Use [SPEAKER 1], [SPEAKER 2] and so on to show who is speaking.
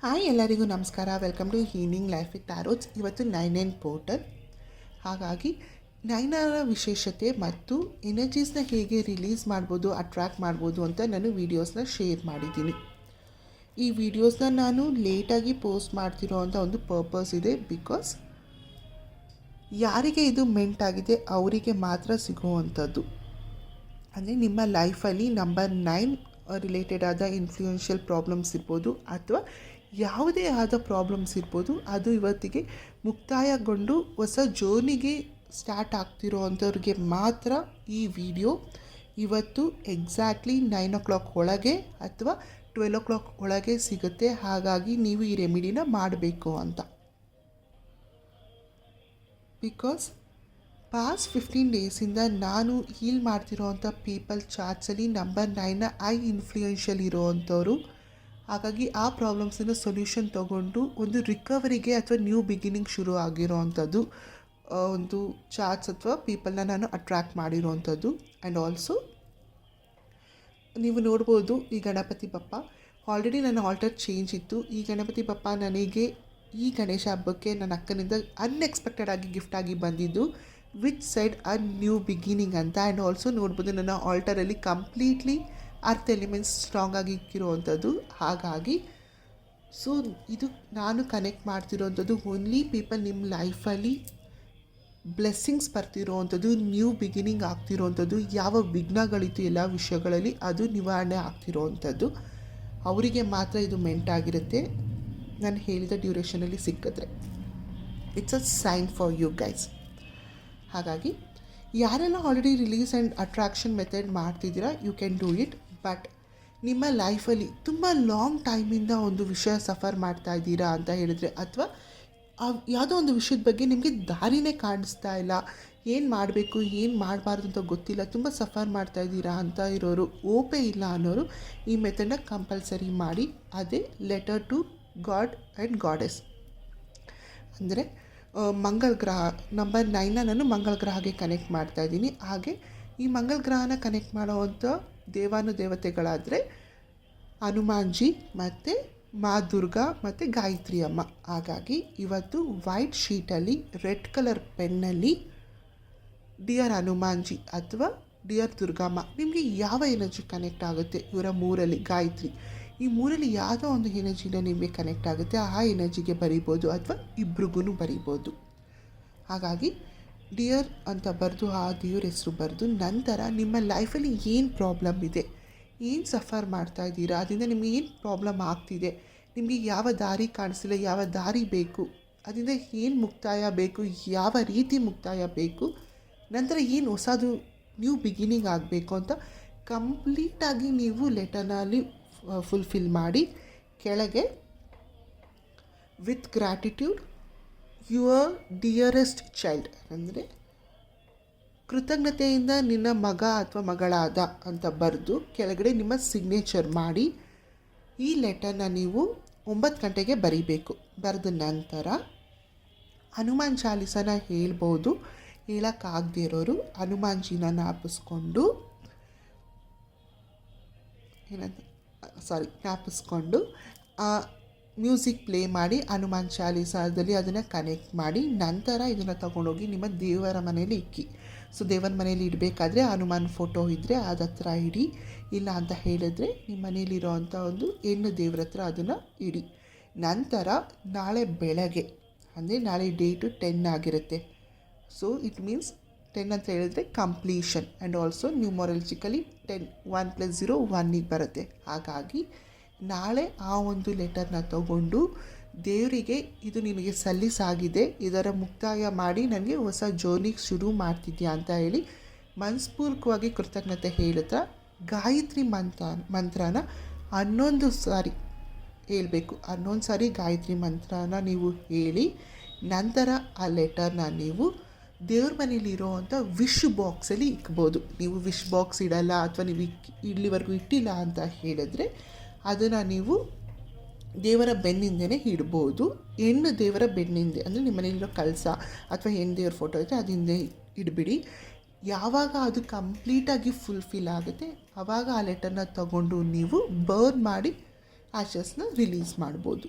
[SPEAKER 1] Hi ಎಲ್ಲರಿಗೂ ನಮಸ್ಕಾರ. Welcome to healing life with tarots. ಇವತ್ತು 9 ಪೋರ್ಟಲ್. ಹಾಗಾಗಿ 9 ವಿಶೇಷತೆ ಮತ್ತು ಎನರ್ಜೀಸ್ನ ಹೇಗೆ ರಿಲೀಸ್ ಮಾಡ್ಬೋದು, ಅಟ್ರ್ಯಾಕ್ಟ್ ಮಾಡ್ಬೋದು ಅಂತ ನಾನು ವೀಡಿಯೋಸ್ನ ಶೇರ್ ಮಾಡಿದ್ದೀನಿ. ಈ ವಿಡಿಯೋಸ್ನ ನಾನು ಲೇಟಾಗಿ ಪೋಸ್ಟ್ ಮಾಡ್ತಿರೋ ಅಂಥ ಒಂದು ಪರ್ಪಸ್ ಇದೆ. ಬಿಕಾಸ್ ಯಾರಿಗೆ ಇದು ಮೆಂಟ್ ಆಗಿದೆ ಅವರಿಗೆ ಮಾತ್ರ ಸಿಗುವಂಥದ್ದು. ಅಂದರೆ ನಿಮ್ಮ ಲೈಫಲ್ಲಿ ನಂಬರ್ 9 ರಿಲೇಟೆಡ್ ಆದ ಇನ್ಫ್ಲೂಯೆನ್ಷಿಯಲ್ ಪ್ರಾಬ್ಲಮ್ಸ್ ಇರ್ಬೋದು ಅಥವಾ ಯಾವುದೇ ಆದ ಪ್ರಾಬ್ಲಮ್ಸ್ ಇರ್ಬೋದು, ಅದು ಇವತ್ತಿಗೆ ಮುಕ್ತಾಯಗೊಂಡು ಹೊಸ ಜರ್ನಿಗೆ ಸ್ಟಾರ್ಟ್ ಆಗ್ತಿರೋ ಅಂಥವ್ರಿಗೆ ಮಾತ್ರ ಈ ವಿಡಿಯೋ ಇವತ್ತು ಎಕ್ಸಾಕ್ಟ್ಲಿ 9 o'clock ಒಳಗೆ ಅಥವಾ 12 o'clock ಒಳಗೆ ಸಿಗುತ್ತೆ. ಹಾಗಾಗಿ ನೀವು ಈ ರೆಮಿಡಿನ ಮಾಡಬೇಕು ಅಂತ. ಬಿಕಾಸ್ ಪಾಸ್ಟ್ 15 ಡೇಸಿಂದ ನಾನು ಹೀಲ್ ಮಾಡ್ತಿರೋ ಅಂಥ ಪೀಪಲ್ ಚಾರ್ಟ್ಸಲ್ಲಿ ನಂಬರ್ 9ನ ಇನ್ಫ್ಲೂಯೆನ್ಷಿಯಲ್ ಇರೋ ಅಂಥವ್ರು. ಹಾಗಾಗಿ ಆ ಪ್ರಾಬ್ಲಮ್ಸನ್ನು ಸೊಲ್ಯೂಷನ್ ತೊಗೊಂಡು ಒಂದು ರಿಕವರಿಗೆ ಅಥವಾ ನ್ಯೂ ಬಿಗಿನಿಂಗ್ ಶುರು ಆಗಿರೋ ಅಂಥದ್ದು ಒಂದು ಚಾರ್ಟ್ಸ್ ಅಥವಾ ಪೀಪಲ್ನ ನಾನು ಅಟ್ರ್ಯಾಕ್ಟ್ ಮಾಡಿರೋ ಅಂಥದ್ದು. ಆ್ಯಂಡ್ ಆಲ್ಸೋ ನೀವು ನೋಡ್ಬೋದು, ಈ ಗಣಪತಿ ಬಪ್ಪ ಆಲ್ರೆಡಿ ನನ್ನ ಆಲ್ಟರ್ ಚೇಂಜ್ ಇತ್ತು. ಈ ಗಣಪತಿ ಬಪ್ಪ ನನಗೆ ಈ ಗಣೇಶ ಹಬ್ಬಕ್ಕೆ ನನ್ನ ಅಕ್ಕನಿಂದ ಅನ್ಎಕ್ಸ್ಪೆಕ್ಟೆಡ್ ಆಗಿ ಗಿಫ್ಟ್ ಆಗಿ ಬಂದಿದ್ದು, which side a new beginning ಅಂತ. ಆ್ಯಂಡ್ ಆಲ್ಸೋ ನೋಡ್ಬೋದು ನನ್ನ ಆಲ್ಟರಲ್ಲಿ ಕಂಪ್ಲೀಟ್ಲಿ ಅರ್ತ್ ಎಲಿಮೆಂಟ್ಸ್ ಸ್ಟ್ರಾಂಗ್ ಆಗಿ ಇಕ್ಕಿರೋವಂಥದ್ದು. ಹಾಗಾಗಿ ಸೊ ಇದು ನಾನು ಕನೆಕ್ಟ್ ಮಾಡ್ತಿರೋವಂಥದ್ದು ಓನ್ಲಿ ಪೀಪಲ್ ನಿಮ್ಮ ಲೈಫಲ್ಲಿ ಬ್ಲೆಸ್ಸಿಂಗ್ಸ್ ಬರ್ತಿರೋವಂಥದ್ದು, ನ್ಯೂ ಬಿಗಿನಿಂಗ್ ಆಗ್ತಿರೋವಂಥದ್ದು, ಯಾವ ವಿಘ್ನಗಳಿತ್ತು ಎಲ್ಲ ವಿಷಯಗಳಲ್ಲಿ ಅದು ನಿವಾರಣೆ ಆಗ್ತಿರೋವಂಥದ್ದು ಅವರಿಗೆ ಮಾತ್ರ ಇದು ಮೆಂಟ್ ಆಗಿರುತ್ತೆ. ನಾನು ಹೇಳಿದ ಡ್ಯೂರೇಷನಲ್ಲಿ ಸಿಕ್ಕಿದ್ರೆ it's a sign for you guys. ಹಾಗಾಗಿ ಯಾರೆಲ್ಲ already release and attraction method ಮಾಡ್ತಿದ್ದೀರಾ, you can do it. But ನಿಮ್ಮ ಲೈಫಲ್ಲಿ ತುಂಬ ಲಾಂಗ್ ಟೈಮಿಂದ ಒಂದು ವಿಷಯ ಸಫರ್ ಮಾಡ್ತಾ ಇದ್ದೀರಾ ಅಂತ ಹೇಳಿದರೆ, ಅಥವಾ ಯಾವುದೋ ಒಂದು ವಿಷಯದ ಬಗ್ಗೆ ನಿಮಗೆ ದಾರಿನೇ ಕಾಣಿಸ್ತಾ ಇಲ್ಲ, ಏನು ಮಾಡಬೇಕು ಏನು ಮಾಡಬಾರ್ದು ಅಂತ ಗೊತ್ತಿಲ್ಲ, ತುಂಬ ಸಫರ್ ಮಾಡ್ತಾ ಇದ್ದೀರಾ ಅಂತ ಇರೋರು, ಓಪೇ ಇಲ್ಲ ಅನ್ನೋರು ಈ ಮೆಥಡನ್ನ ಕಂಪಲ್ಸರಿ ಮಾಡಿ. ಅದೇ letter to god and goddess. ಅಂದರೆ ಮಂಗಳ ಗ್ರಹ ನಂಬರ್ 9ನ ನಾನು ಮಂಗಳ ಗ್ರಹಕ್ಕೆ ಕನೆಕ್ಟ್ ಮಾಡ್ತಾಯಿದ್ದೀನಿ. ಹಾಗೆ ಈ ಮಂಗಳ ಗ್ರಹನ ಕನೆಕ್ಟ್ ಮಾಡೋವಂಥ ದೇವತೆಗಳಾದರೆ ಹನುಮಾನ್ಜಿ ಮತ್ತು ಮಾ ದುರ್ಗಾ ಮತ್ತು ಗಾಯತ್ರಿ ಅಮ್ಮ. ಹಾಗಾಗಿ ಇವತ್ತು white ಶೀಟಲ್ಲಿ red colour ಪೆನ್ನಲ್ಲಿ dear Hanumanji ಅಥವಾ ಡಿಯರ್ ದುರ್ಗಮ್ಮ, ನಿಮಗೆ ಯಾವ ಎನರ್ಜಿ ಕನೆಕ್ಟ್ ಆಗುತ್ತೆ ಇವರ ಮೂರಲ್ಲಿ, ಗಾಯತ್ರಿ ಈ ಮೂರಲ್ಲಿ ಯಾವುದೋ ಒಂದು ಎನರ್ಜಿನ ನಿಮಗೆ ಕನೆಕ್ಟ್ ಆಗುತ್ತೆ, ಆ ಎನರ್ಜಿಗೆ ಬರಿಬೋದು ಅಥವಾ ಇಬ್ರಿಗೂ ಬರಿಬೋದು. ಹಾಗಾಗಿ ಡಿಯರ್ ಅಂತ ಬರೆದು ಆ ದೇವ್ರ ಹೆಸರು ಬರೆದು ನಂತರ ನಿಮ್ಮ ಲೈಫಲ್ಲಿ ಏನು ಪ್ರಾಬ್ಲಮ್ ಇದೆ, ಏನು ಸಫರ್ ಮಾಡ್ತಾ ಇದ್ದೀರಾ, ಅದರಿಂದ ನಿಮಗೆ ಏನು ಪ್ರಾಬ್ಲಮ್ ಆಗ್ತಿದೆ, ನಿಮಗೆ ಯಾವ ದಾರಿ ಕಾಣಿಸ್ತಿಲ್ಲ, ಯಾವ ದಾರಿ ಬೇಕು, ಅದರಿಂದ ಏನು ಮುಕ್ತಾಯ ಬೇಕು, ಯಾವ ರೀತಿ ಮುಕ್ತಾಯ ಬೇಕು, ನಂತರ ಏನು ಹೊಸದು ನ್ಯೂ ಬಿಗಿನಿಂಗ್ ಆಗಬೇಕು ಅಂತ ಕಂಪ್ಲೀಟಾಗಿ ನೀವು ಲೆಟರ್ನಲ್ಲಿ ಫುಲ್ಫಿಲ್ ಮಾಡಿ ಕೆಳಗೆ with gratitude your dearest child, ಅಂದರೆ ಕೃತಜ್ಞತೆಯಿಂದ ನಿನ್ನ ಮಗ ಅಥವಾ ಮಗಳಾದ ಅಂತ ಬರೆದು ಕೆಳಗಡೆ ನಿಮ್ಮ ಸಿಗ್ನೇಚರ್ ಮಾಡಿ ಈ ಲೆಟರ್ನ ನೀವು 9 ಗಂಟೆಗೆ ಬರೀಬೇಕು. ಬರೆದ ನಂತರ ಹನುಮಾನ್ ಚಾಲೀಸನ ಹೇಳ್ಬೋದು. ಹೇಳೋಕ್ಕಾಗದೇ ಇರೋರು ಹನುಮಾನ್ಜಿನ ಜ್ಞಾಪಿಸ್ಕೊಂಡು ಜ್ಞಾಪಿಸ್ಕೊಂಡು ಮ್ಯೂಸಿಕ್ ಪ್ಲೇ ಮಾಡಿ ಹನುಮಾನ್ ಚಾಲೀಸದಲ್ಲಿ ಅದನ್ನು ಕನೆಕ್ಟ್ ಮಾಡಿ ನಂತರ ಇದನ್ನು ತೊಗೊಂಡೋಗಿ ನಿಮ್ಮ ದೇವರ ಮನೆಯಲ್ಲಿ ಇಕ್ಕಿ. ಸೊ ದೇವರ ಮನೆಯಲ್ಲಿ ಇಡಬೇಕಾದ್ರೆ ಹನುಮಾನ್ ಫೋಟೋ ಇದ್ದರೆ ಅದು ಹತ್ರ ಇಡಿ, ಇಲ್ಲ ಅಂತ ಹೇಳಿದ್ರೆ ನಿಮ್ಮ ಮನೆಯಲ್ಲಿರೋ ಅಂಥ ಒಂದು ಹೆಣ್ಣು ದೇವ್ರ ಹತ್ರ ಅದನ್ನು ಇಡಿ. ನಂತರ ನಾಳೆ ಬೆಳಗ್ಗೆ, ಅಂದರೆ ನಾಳೆ ಡೇಟು 10 ಆಗಿರುತ್ತೆ. ಸೊ ಇಟ್ ಮೀನ್ಸ್ 10 ಅಂತ ಹೇಳಿದ್ರೆ ಕಂಪ್ಲೀಷನ್ ಆ್ಯಂಡ್ ಆಲ್ಸೋ ನ್ಯೂಮರಾಲಜಿಕಲಿ 10 1 + 0 1 ಬರುತ್ತೆ. ಹಾಗಾಗಿ ನಾಳೆ ಆ ಒಂದು ಲೆಟರ್ನ ತಗೊಂಡು ದೇವರಿಗೆ ಇದು ನಿನಗೆ ಸಲ್ಲಿಸಾಗಿದೆ, ಇದರ ಮುಕ್ತಾಯ ಮಾಡಿ ನನಗೆ ಹೊಸ ಜರ್ನಿಗೆ ಶುರು ಮಾಡ್ತಿದ್ಯಾ ಅಂತ ಹೇಳಿ ಮನಸ್ಪೂರ್ವಕವಾಗಿ ಕೃತಜ್ಞತೆ ಹೇಳ್ತಾ ಗಾಯತ್ರಿ ಮಂತ್ರನ 11 ಸಾರಿ ಹೇಳಬೇಕು. 11 ಸಾರಿ ಗಾಯತ್ರಿ ಮಂತ್ರನ ನೀವು ಹೇಳಿ ನಂತರ ಆ ಲೆಟರ್ನ ನೀವು ದೇವ್ರ ಮನೇಲಿರೋ ಅಂಥ ವಿಶ್ ಬಾಕ್ಸಲ್ಲಿ ಇಕ್ಬೋದು. ನೀವು ವಿಶ್ ಬಾಕ್ಸ್ ಇಡಲ್ಲ ಅಥವಾ ನೀವು ಇಲ್ಲಿವರೆಗೂ ಇಟ್ಟಿಲ್ಲ ಅಂತ ಹೇಳಿದ್ರೆ ಅದನ್ನು ನೀವು ದೇವರ ಬೆನ್ನಿಂದನೇ ಇಡ್ಬೋದು. ಹೆಣ್ಣು ದೇವರ ಬೆನ್ನಿಂದೆ, ಅಂದರೆ ನಿಮ್ಮ ಮನೇಲಿರೋ ಕಳಸ ಅಥವಾ ಹೆಣ್ಣು ದೇವ್ರ ಫೋಟೋ ಇದ್ದರೆ ಅದಿಂದ ಇಡಬೇಡಿ. ಯಾವಾಗ ಅದು ಕಂಪ್ಲೀಟಾಗಿ ಫುಲ್ಫಿಲ್ ಆಗುತ್ತೆ ಆವಾಗ ಆ ಲೆಟರ್ನ ತಗೊಂಡು ನೀವು ಬರ್ನ್ ಮಾಡಿ ಆಶಸ್ನ ರಿಲೀಸ್ ಮಾಡ್ಬೋದು.